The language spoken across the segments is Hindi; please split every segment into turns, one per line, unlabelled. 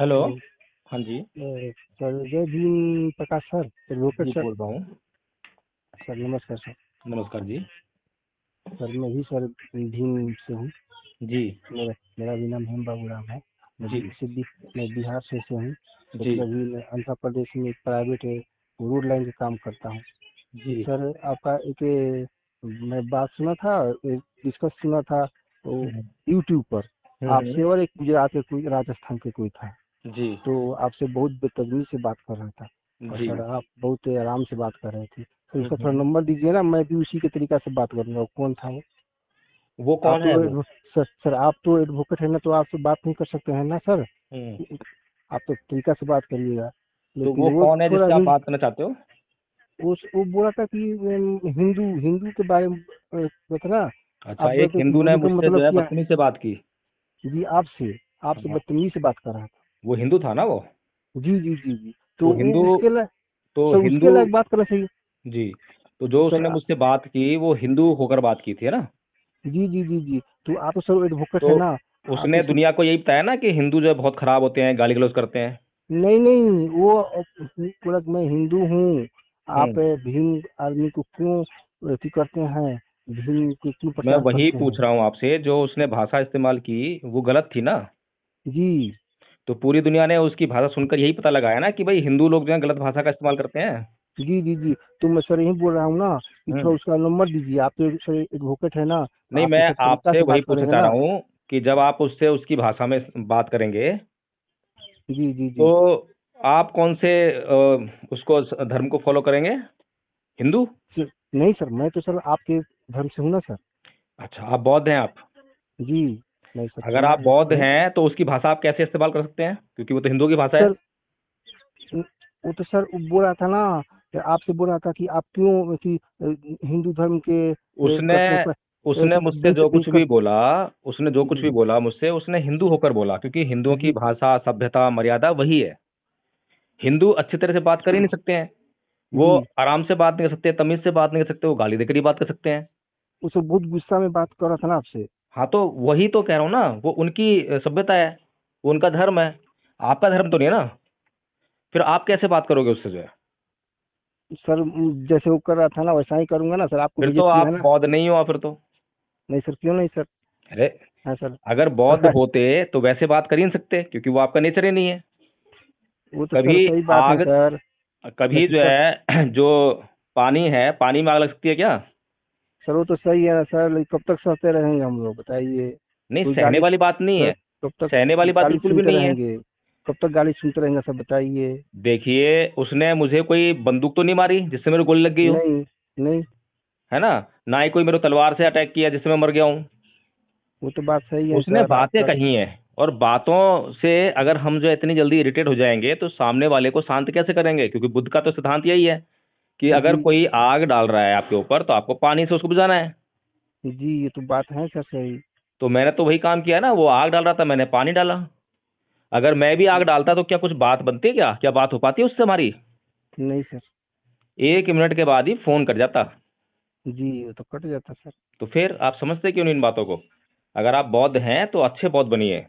हेलो।
हेलो।
हाँ जी।
सर जय भीम प्रकाश सर, एडवोकेट
जी
सर।
बोल रहा हूँ।
सर नमस्कार सर।
नमस्कार जी।
सर मैं भी सर भीम से हूँ।
जी।
मेरा मेरा भी नाम हेम बाबू राम है। मैं
जी।
मैं बिहार से हूँ।
जी।
लेकिन अभी मैं आंध्र प्रदेश में एक प्राइवेट रोड लाइन का काम करता हूँ।
जी।
सर आपका एक मैं बात सुना था, डिस्कस सुना था वो
हम्म।
यूट्यूब पर।
हम्म।
आपसे और एक गुजरात के कोई राजस्थान के कोई था,
जी।
तो आपसे बहुत बेतमीज़ी से बात कर रहा था। और
जी।
सर आप बहुत आराम से बात कर रहे थे, तो उसका थोड़ा
हम्म।
नंबर दीजिए ना, मैं भी उसी के तरीका से बात करूँगा। वो कौन था वो?
वो
आप
कौन है
तो
वो?
सर आप तो एडवोकेट है ना, तो आपसे बात नहीं कर सकते हैं ना सर।
हम्म।
आप तो तरीका से बात करिएगा।
तो
लेकिन
वो
वो
कौन है
थोड़ा
जिससे आप बात करना चाहते हो?
वो बोला था कि हिंदू हिंदू के बारे में बताना।
अच्छा,
आप बोले
एक
थे कि
हिंदू ने
हिंदू का
मुझसे जो
मतलब
है
क्या है?
बदतमीजी से बात की।
जी आपसे आपसे
हाँ।
बदतमीजी से बात कर रहा था।
वो हिंदू था ना वो?
जी जी जी जी। तो
तो
वो
हिंदू
उसके लायक,
तो
सर उसके
हिंदू
लायक बात करना चाहिए।
जी। तो जो
सर
उसने मुझसे बात की वो हिंदू होकर बात की थी, है ना?
जी जी जी जी। तो आप तो सर एडवोकेट
तो
है ना। आप
उसने
इस
दुनिया को यही बताया ना कि हिंदू जो है बहुत खराब होते हैं, गाली गलौज करते हैं।
नहीं नहीं, वो पूरा मैं हिंदू हूँ। आप
हम्म।
भीम आर्मी को क्यों अथी करते हैं? भीम को क्यों
मैं
प्रचार
वही
करते
पूछ
हैं?
रहा हूँ आपसे, जो उसने भाषा इस्तेमाल की वो गलत थी ना?
जी
तो पूरी दुनिया ने उसकी भाषा सुनकर यही पता लगाया ना कि भाई हिंदू लोग जो है गलत भाषा का इस्तेमाल करते हैं।
जी जी जी। तो मैं सर यही बोल रहा हूँ ना कि
हम्म।
थोड़ा उसका नंबर दीजिए। आप तो सर एडवोकेट है ना, तो
नहीं,
आप तो
मैं
सर तरीका
आपसे
से
वही
बात
पूछना
करेंगे
चाह रहा
ना।
हूँ कि जब आप उससे उसकी भाषा में बात करेंगे
जी जी जी।
तो आप कौन से उसको धर्म को फॉलो करेंगे? हिंदू?
नहीं सर, मैं तो सर आपके धर्म से हूँ ना सर।
अच्छा, आप बौद्ध हैं आप?
जी नहीं सर,
अगर
क्यों
आप बौद्ध
नहीं
हैं तो उसकी भाषा आप कैसे इस्तेमाल कर सकते हैं, क्योंकि वो तो हिंदू की भाषा है।
सर। वो तो सर वो बोल रहा था ना, कि आपसे बोल रहा था कि आप क्यों कि हिंदू धर्म के
उसने
करने पर
उसने मुझसे जो कुछ भी
कर।
बोला, उसने जो कुछ भी
जी
बोला मुझसे, उसने हिंदू होकर बोला, क्योंकि हिंदुओं की
जी
भाषा, सभ्यता, मर्यादा वही है। हिंदू अच्छी तरह से बात कर ही नहीं सकते हैं। वो
जी।
आराम से बात नहीं कर सकते, तमीज से बात नहीं कर सकते, वो गाली देकर ही बात कर सकते हैं।
उसे बहुत गुस्सा में बात कर रहा था ना आपसे।
हाँ, तो वही तो कह रहा हूँ ना, वो उनकी सभ्यता है, वो उनका धर्म है। आपका धर्म तो नहीं है ना? फिर आप कैसे बात करोगे उससे जो है?
सर जैसे वो कर रहा था ना वैसा ही करूंगा ना सर, आपको
फिर तो
बेइज्जती है
आप
ना।
बौद्ध नहीं हो फिर तो।
नहीं सर, क्यों नहीं सर।
अरे,
हाँ सर।
अगर बौद्ध होते तो वैसे बात कर ही नहीं सकते, क्योंकि वो आपका नेचर ही नहीं है।
वो तो सर
कभी
सही बात है
आग
सर।
कभी
लेकिन
जो
सर,
है जो पानी है, पानी में आग लग सकती है क्या?
सर वो तो सही है ना सर, लेकिन कब तक सहते रहेंगे हम लोग बताइए।
नहीं,
कोई
सहने
गाली
वाली बात नहीं
सर,
है।
कब तक
सहने वाली बात
गाली
बिल्कुल भी
सुनते
नहीं है।
रहेंगे? कब तक गाली सुनते रहेंगे सर बताइए।
देखिए, उसने मुझे कोई बंदूक तो नहीं मारी जिससे मेरे गोली लग गई हो,
नहीं नहीं,
है ना? ना ही कोई मेरे को तलवार से अटैक किया जिससे मैं मर गया हूँ।
वो तो बात सही है
उसने
सर
बातें
आपका।
कही हैं, और बातों से अगर हम जो है इतनी जल्दी इरिटेट हो जाएंगे तो सामने वाले को शांत कैसे करेंगे? क्योंकि बुद्ध का तो सिद्धांत यही है कि अगर
जी
कोई आग डाल रहा है आपके ऊपर तो आपको पानी से उसको बुझाना है।
जी, ये तो बात है सर सही।
तो मैंने तो वही काम किया ना, वो आग डाल रहा था, मैंने पानी डाला। अगर मैं भी आग डालता तो क्या कुछ बात बनती है? क्या बात हो पाती है उससे हमारी?
नहीं सर।
1 मिनट के बाद ही फोन कर जाता।
जी वो तो कट जाता सर।
तो फिर आप समझते क्यों नहीं इन बातों को? अगर आप बौद्ध हैं तो अच्छे बौद्ध बनिए।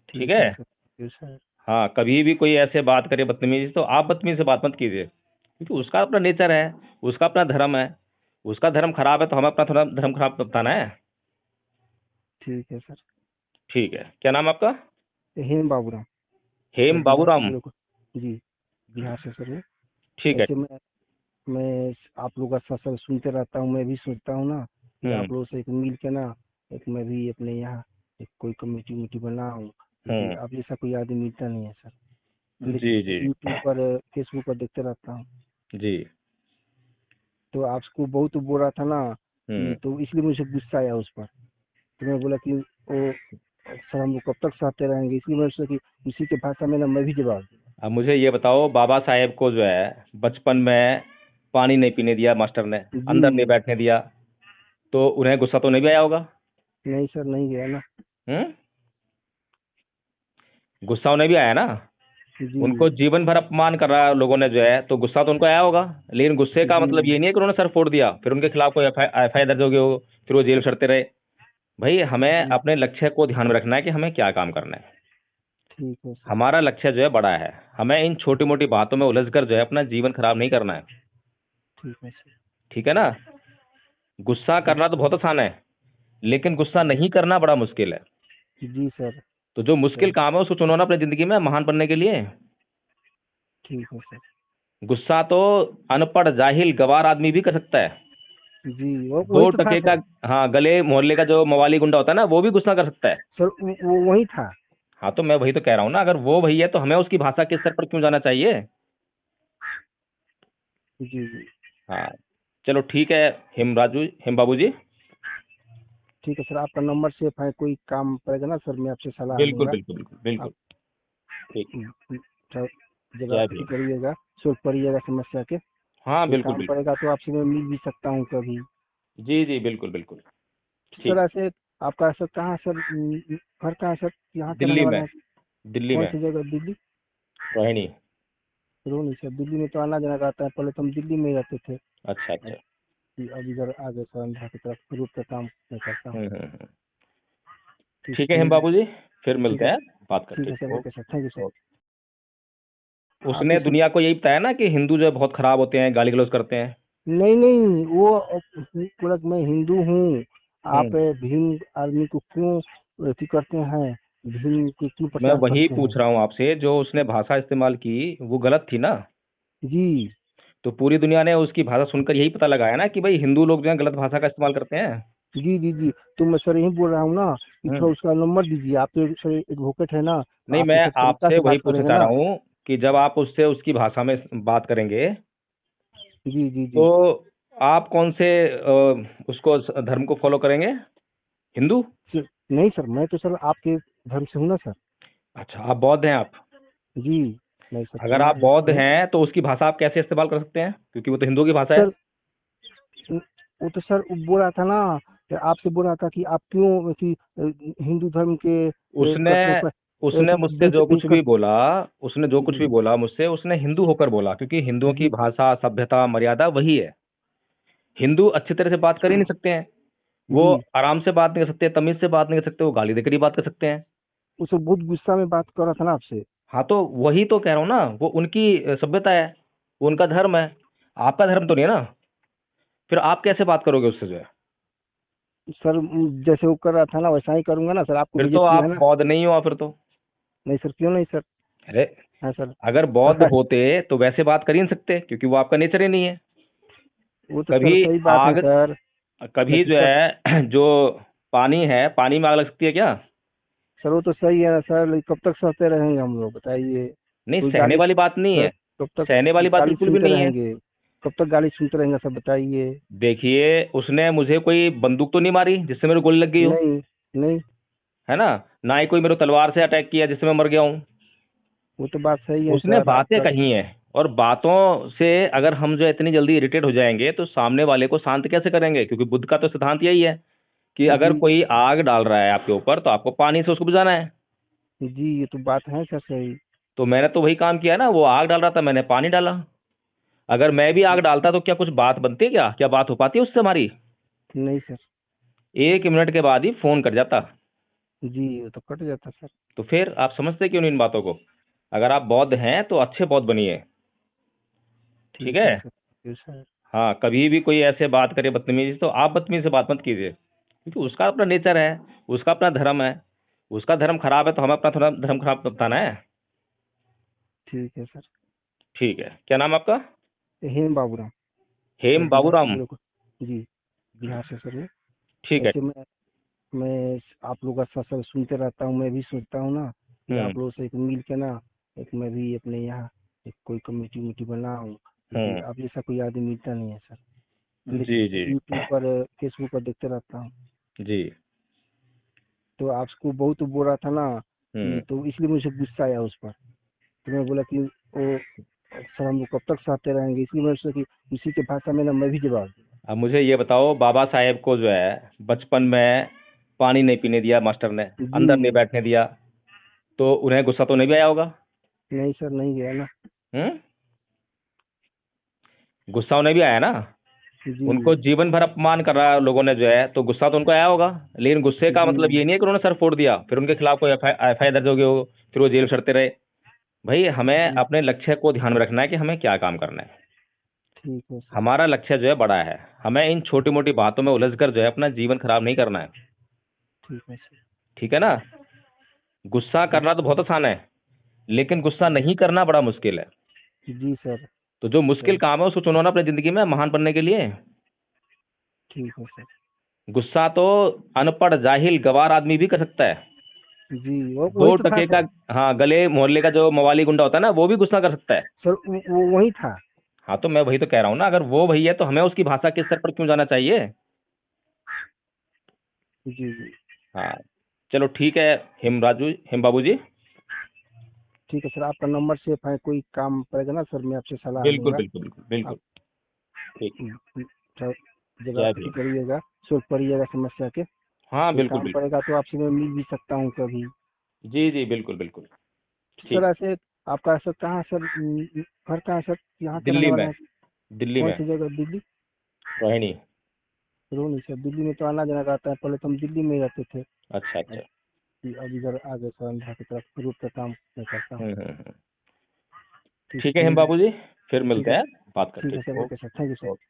ठीक
ठीक
है?
है सर, ठीक है सर।
हाँ, कभी भी कोई ऐसे बात करे बदतमीजी से, तो आप बदतमीजी से बात मत कीजिए, क्योंकि उसका अपना नेचर है, उसका अपना धर्म है। उसका धर्म खराब है तो हमें अपना थोड़ा धर्म खराब बताना है?
ठीक है सर।
ठीक है, क्या नाम है आपका?
हेम बाबूराम।
हेम
मैं बिहार
बाबूराम।
लोग। जी, बिहार से सर मैं।
ठीक है।
ऐसे मैं आप लोग का सब सुनते रहता हूँ। मैं भी सोचता हूँ ना कि
हम्म।
आप लोगों से एक मिल के ना, एक मैं भी अपने यहाँ एक कोई कमेटी उमेटी बनाऊँ। लेकिन
हम्म।
अब जैसा कोई आदमी मिलता नहीं है सर।
जी।
लेकिन
जी।
यूट्यूब पर फेसबुक पर देखते रहता हूँ।
जी।
तो आपको बहुत बोल रहा था ना कि,
हम्म।
तो इसलिए मुझे गुस्सा आया उस पर। तो मैं बोला कि वो सर हम लोग कब तक सहते रहेंगे, इसलिए मैंने सोचा कि उसी के भाषा में ना मैं भी जवाब दूँ।
अब मुझे ये बताओ, बाबा साहेब को जो है बचपन में पानी नहीं पीने दिया मास्टर ने, अंदर नहीं
जी
बैठने दिया, तो उन्हें गुस्सा तो नहीं भी आया होगा?
नहीं सर, नहीं गया ना।
हम्म। गुस्सा उन्हें भी आया ना?
जी
उनको जीवन भर अपमान कर रहा है लोगों ने जो है, तो गुस्सा तो उनको आया होगा। लेकिन गुस्से का मतलब
जी
ये नहीं है कि उन्होंने सर फोड़ दिया, फिर उनके खिलाफ कोई एफ आई दर्ज हो गई हो, फिर वो जेल में सड़ते रहे। भाई, हमें
जी
अपने लक्ष्य को ध्यान में रखना है कि हमें क्या काम करना है।
ठीक है सर।
हमारा लक्ष्य जो है बड़ा है, हमें इन छोटी मोटी बातों में उलझकर जो है अपना जीवन खराब नहीं करना है।
ठीक है सर।
ठीक है ना? गुस्सा करना तो बहुत आसान है, लेकिन गुस्सा नहीं करना बड़ा मुश्किल है।
जी सर।
तो जो मुश्किल
सर
काम है उसको चुनो ना अपनी जिंदगी में महान बनने के लिए।
ठीक है सर।
गुस्सा तो अनपढ़ जाहिल गवार आदमी भी कर सकता है।
जी
दो
वही तो था
टके का,
सर।
हाँ, गले मोहल्ले का जो मवाली गुंडा होता है ना, वो भी गुस्सा कर सकता है।
सर वो वही था।
हाँ, तो मैं वही तो कह रहा हूँ ना, अगर वो वही है तो हमें उसकी भाषा के स्तर पर क्यों जाना चाहिए?
जी जी।
हाँ, चलो ठीक है। हिम बाबू जी।
ठीक है सर, आपका नंबर सेफ है, कोई काम पड़ेगा ना सर मैं आपसे सलाह
बिल्कुल
लूंगा।
बिल्कुल बिल्कुल बिल्कुल।
आप
ठीक।
सर जब
जय
आप
भीम।
करिएगा, सोच पड़िएगा समस्या के,
हाँ,
कोई
बिल्कुल
काम
बिल्कुल।
पड़ेगा तो आपसे मैं मिल भी सकता हूँ कभी।
जी जी, बिल्कुल बिल्कुल।
सर
ठीक।
ऐसे आपका सर कहाँ सर, घर कहाँ सर, यहाँ के रहने
दिल्ली
वाले
में।
हैं?
दिल्ली
कौन
में।
सी जगह? दिल्ली?
रोहिणी।
रोहनी सर, दिल्ली में तो आना जाना रहता है, पहले तो हम दिल्ली में ही रहते थे।
अच्छा अच्छा।
अब अब इधर आ गए सर, अंधा की तरफ रोड का काम मैं करता हूँ।
हम्म।
ठीक
ठीक है हिम बाबू जी, फिर
ठीक
मिलते
है।
हैं, बात
ठीक
करते
है सर,
हैं।
Okay sir, thank you sir.
Okay.
आप
उसने
इसी।
दुनिया को यही बताया ना कि हिंदू जो है बहुत खराब होते हैं, गाली गलौज करते हैं।
नहीं नहीं, वो पूरा मैं हिंदू हूँ। आप
हम्म।
भीम आर्मी को क्यों अथी करते हैं, भीम को क्यों
मैं
प्रचार
वही
करते हैं?
पूछ रहा हूँ आपसे, जो उसने भाषा इस्तेमाल की वो गलत थी ना?
जी
तो पूरी दुनिया ने उसकी भाषा सुनकर यही पता लगाया ना कि भाई हिंदू लोग जो है गलत भाषा का इस्तेमाल करते हैं।
जी जी जी। तो मैं सर यही बोल रहा हूँ ना कि
हम्म।
थोड़ा उसका नंबर दीजिए, आप तो सर एडवोकेट है ना, तो
नहीं,
आप तो
मैं
सर तरीका
आपसे
से
वही
बात
पूछना
करेंगे
चाह रहा
ना।
हूँ कि जब आप उससे उसकी भाषा में बात करेंगे
जी जी जी।
तो आप कौन से उसको धर्म को फॉलो करेंगे? हिंदू?
नहीं सर, मैं तो सर आपके धर्म से हूँ ना सर।
अच्छा, आप बौद्ध हैं आप?
जी मैं
अगर आप
सत्यनारायण
बौद्ध
भक्त हूँ।
हैं तो उसकी भाषा आप कैसे इस्तेमाल कर सकते हैं, क्योंकि वो तो हिंदू की भाषा है।
सर वो तो सर वो बोल रहा था ना, कि आपसे बोल रहा था कि आप क्यों ऐसी हिंदू धर्म के
उसने
कट्टर पर
उसने मुझसे जो कुछ भी
बेकर।
बोला, उसने जो कुछ भी
जी
बोला मुझसे, उसने हिंदू होकर बोला, क्योंकि हिंदुओं की
जी
भाषा सभ्यता मर्यादा वही है। हिंदू अच्छी तरह से बात कर ही नहीं सकते हैं। वो
जी।
आराम से बात नहीं कर सकते, तमीज से बात नहीं कर सकते, वो गाली देकर ही बात कर सकते हैं।
वो सब बहुत गुस्सा में बात कर रहा था ना आपसे।
हाँ, तो वही तो कह रहा हूँ ना, वो उनकी सभ्यता है, वो उनका धर्म है। आपका धर्म तो नहीं है ना? फिर आप कैसे बात करोगे उससे जो है?
सर जैसे वो कर रहा था ना वैसा ही करूंगा ना सर, आपको
फिर तो
बेइज्जत किया
आप
है ना।
बौद्ध नहीं हो फिर तो।
नहीं सर, क्यों नहीं सर।
अरे,
हाँ सर।
अगर बौद्ध होते तो वैसे बात कर ही नहीं सकते, क्योंकि वो आपका नेचर ही नहीं है।
वो तो
कभी
सर सही बात है
आग,
सर।
कभी
लेकिन
जो
सर,
है जो पानी है, पानी में आग लग सकती है क्या?
सर वो तो सही है ना सर, लेकिन कब तक सहते रहेंगे हम लोग बताइए।
नहीं,
कोई
सहने
गाली
वाली बात नहीं
सर,
है।
कब तक
सहने वाली बात
गाली
बिल्कुल भी
सुनते
नहीं है।
रहेंगे? कब तक गाली सुनते रहेंगे सर बताइए।
देखिए, उसने मुझे कोई बंदूक तो नहीं मारी जिससे मेरे गोली लग गई हो,
नहीं नहीं,
है ना? ना ही कोई मेरे को तलवार से अटैक किया जिससे मैं मर गया हूँ।
वो तो बात सही है
उसने
सर
बातें
आपका।
कही हैं, और बातों से अगर हम जो है इतनी जल्दी इरिटेट हो जाएंगे तो सामने वाले को शांत कैसे करेंगे? क्योंकि बुद्ध का तो सिद्धांत यही है कि अगर
जी
कोई आग डाल रहा है आपके ऊपर तो आपको पानी से उसको बुझाना है।
जी, ये तो बात है सर सही।
तो मैंने तो वही काम किया ना, वो आग डाल रहा था, मैंने पानी डाला। अगर मैं भी आग डालता तो क्या कुछ बात बनती है? क्या क्या बात हो पाती है उससे हमारी?
नहीं सर।
1 मिनट के बाद ही फोन कर जाता।
जी वो तो कट जाता सर।
तो फिर आप समझते क्यों नहीं इन बातों को? अगर आप बौद्ध हैं तो अच्छे बौद्ध बनिए। ठीक
ठीक
है?
है सर, ठीक है सर।
हाँ, कभी भी कोई ऐसे बात करे बदतमीजी तो आप बदतमीजी से बात मत कीजिए, क्योंकि उसका अपना नेचर है, उसका अपना धर्म है। उसका धर्म खराब है तो हमें अपना थोड़ा धर्म खराब बताना है।
ठीक है सर।
ठीक है, क्या नाम है आपका?
हेम बाबूराम। मैं
हेम
बिहार से
बाबूराम।
बिलोंग। जी, बिहार से सर मैं।
ठीक है।
ऐसे मैं आप लोग का सब सुनते रहता हूँ, मैं भी सोचता हूँ ना कि
हम्म।
आप लोगों से एक मिल के ना, एक मैं भी अपने यहाँ एक कोई कमेटी उमेटी बनाऊँ, क्योंकि
हम्म।
आप जैसा कोई आदमी मिलता नहीं है सर।
जी जी।
यूट्यूब पर फेसबुक पर देखते रहता हूँ।
जी।
तो आपको बहुत बोल रहा था ना कि,
हम्म।
तो इसलिए मुझे गुस्सा आया उस पर। तो मैं बोला कि वो सर हम लोग कब तक सहते रहेंगे, इसलिए मैं सोचा कि उसी के भाषा में ना मैं भी जवाब दूँ।
अब मुझे ये बताओ, बाबा साहेब को जो है बचपन में पानी नहीं पीने दिया मास्टर ने,
जी
अंदर नहीं बैठने दिया, तो उन्हें गुस्सा तो नहीं भी आया होगा?
नहीं सर, नहीं गया ना।
हम्म। गुस्सा उन्हें भी आया ना?
जी
उनको जीवन भर अपमान कर रहा है लोगों ने जो है, तो गुस्सा तो उनको आया होगा। लेकिन गुस्से का
जी
मतलब ये नहीं है कि उन्होंने सर फोड़ दिया, फिर उनके खिलाफ कोई एफआईआर दर्ज हो गई हो, फिर वो जेल में सड़ते रहे। भाई हमें
जी
अपने लक्ष्य को ध्यान में रखना है कि हमें क्या काम करना है।
ठीक है सर।
हमारा लक्ष्य जो है बड़ा है, हमें इन छोटी मोटी बातों में उलझ कर जो है अपना जीवन खराब नहीं करना है।
ठीक है सर।
ठीक है ना? गुस्सा करना तो बहुत आसान है, लेकिन गुस्सा नहीं करना बड़ा मुश्किल है।
जी सर।
तो जो मुश्किल काम है उसको चुनो ना अपनी जिंदगी में महान बनने के लिए।
ठीक है सर।
गुस्सा तो अनपढ़, जाहिल, गवार आदमी भी कर सकता है।
जी वो वही
दो
तो था
टके का,
सर।
हाँ, गले मोहल्ले का जो मवाली गुंडा होता है ना, वो भी गुस्सा कर सकता है।
सर वो वही था।
हाँ, तो मैं वही तो कह रहा हूँ ना, अगर वो वही है तो हमें उसकी भाषा के स्तर पर क्यों जाना चाहिए?
जी जी।
हाँ, चलो ठीक है। हिम बाबू जी।
ठीक है सर, आपका नंबर सेफ है, कोई काम पड़ेगा ना सर मैं आपसे सलाह
बिल्कुल
लूंगा।
बिल्कुल बिल्कुल बिल्कुल।
आप
ठीक।
सर जगह
जय
अथी
भीम।
करिएगा, सोच पड़िएगा समस्या के।
हाँ,
कोई
बिल्कुल
काम
बिल्कुल।
पड़ेगा तो आपसे मैं मिल भी सकता हूँ कभी।
जी जी, बिल्कुल बिल्कुल।
सर
ठीक।
ऐसे आपका सर कहाँ सर, घर कहाँ सर, यहाँ के रहने
दिल्ली
वाले
में।
हैं?
दिल्ली
कौन
में।
सी जगह? दिल्ली?
रोहिणी।
रोहनी सर, दिल्ली में तो आना जाना रहता है, पहले तो हम दिल्ली में ही रहते थे।
अच्छा
अब
अच्छा।
अब इधर आ गए सर, अंधा की तरफ रूप का काम मैं करता हूँ।
हम्म।
ठीक
ठीक है हिम
ठीक।
बाबू जी, फिर
ठीक
मिलते
है।
हैं, बात
ठीक
करते
है सर,
हैं।
Okay sir, thank you sir.
Okay.